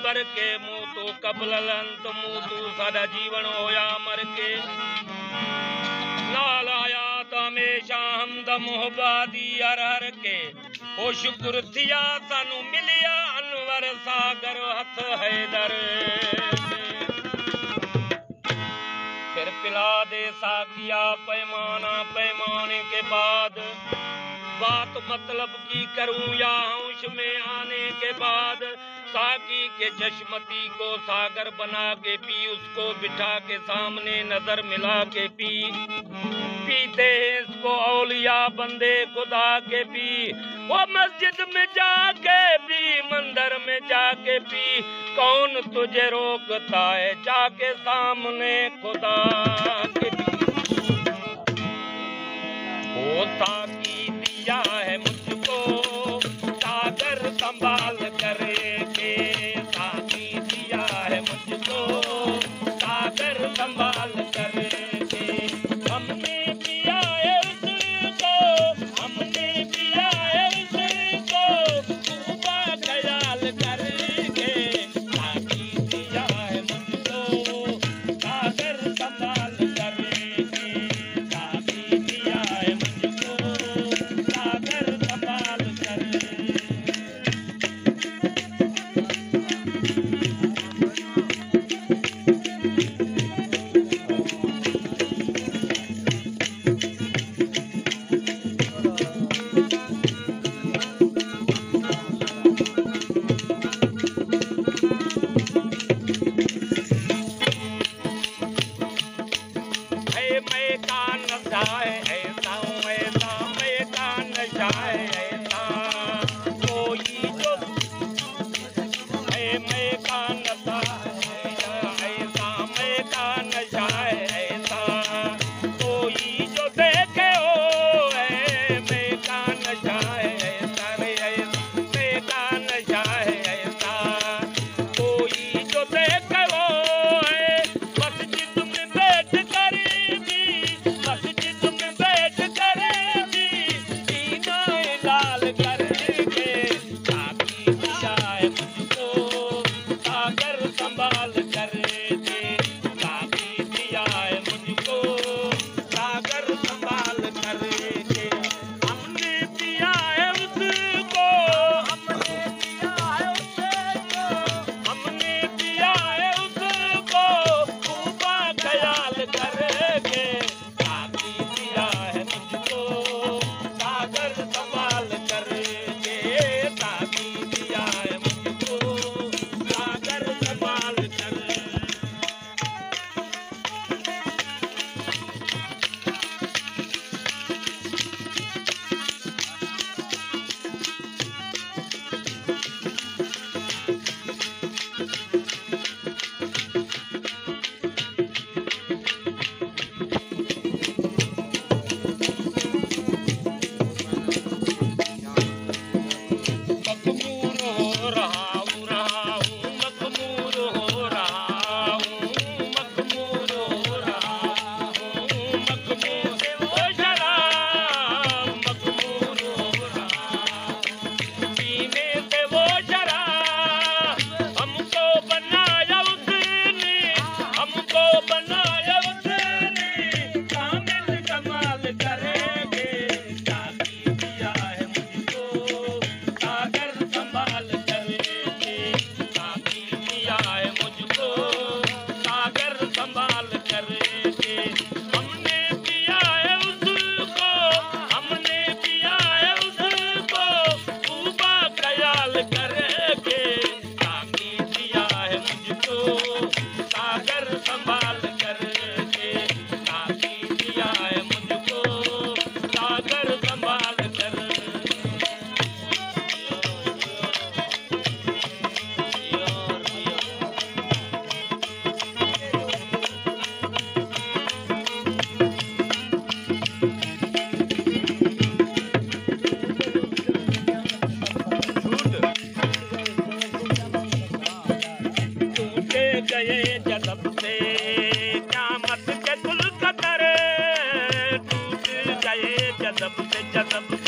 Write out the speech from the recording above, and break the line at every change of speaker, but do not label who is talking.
बर के मुँह तो कबलंत मुँह तू सादा जीवन होया मर के लाल हयात हमेशा हमद मोहबादी हर हर के ओ शुक्र थिया सानू मिलिया अनवर सागर हथ हैदर फिर पिला दे साकिया पैमाना पैमाने के बाद बात मतलब की करूं या होश में आने के बाद साकी के चश्मती को सागर बना के पी उसको बिठा के सामने नजर मिला के पी पीते इसको औलिया बंदे खुदा के पी वो मस्जिद में जाके पी मंदिर में जाके पी कौन तुझे रोकता है जाके सामने खुदा के पी वो साकी दिया है मुझको सागर संभाल करके साकी दिया है मुझको सागर संभाल करके हमने पिया है उसको हमने पिया है उसको खूबा ख्याल करके साकी दिया है मुझको सागर संभाल करके साकी दिया है मुझको सागर संभाल करके मैं का नशा है ऐसा मैं का नशा है ऐसा कोई जो मैं का नशा है ऐसा मैं का नशा है ऐसा कोई जो देखे हो मैं का नशा है ऐसा मैं का नशा है ऐसा कोई जो देखे हो मस्जिद में बैठ कर मस्जिद में बैठ कर सीना लाल करके साकी दिया है मुझको सागर संभाल करके साकी दिया है मुझको सागर संभाल करके हमने पिया है उसको हमने पिया है उसको हमने पिया है उसको खूबा ख्याल करके साकी दिया है मुझको सागर संभाल करके साकी दिया है मुझको सागर संभाल कर मखमूर हो रहा हूँ मखमूर हो रहा हूँ मखमूर हो रहा हूँ मखमूर हो शराब मखमूर हो रहा पीने से वो शराब हमको बनाया उसने हमको बनाया उसने कामिल कमाल करेंगे साकी दिया है मुझको सागर संभाल करके साकी दिया है मुझको सागर संभाल करके हमने पिया है उसको हमने पिया है उसको खूबा ख्याल करके साकी दिया है मुझको सागर संभाल करके साकी दिया है मुझको सागर संभाल कर टूटे गए जदब से क़यामत के गुल कतर टूट गए जदब से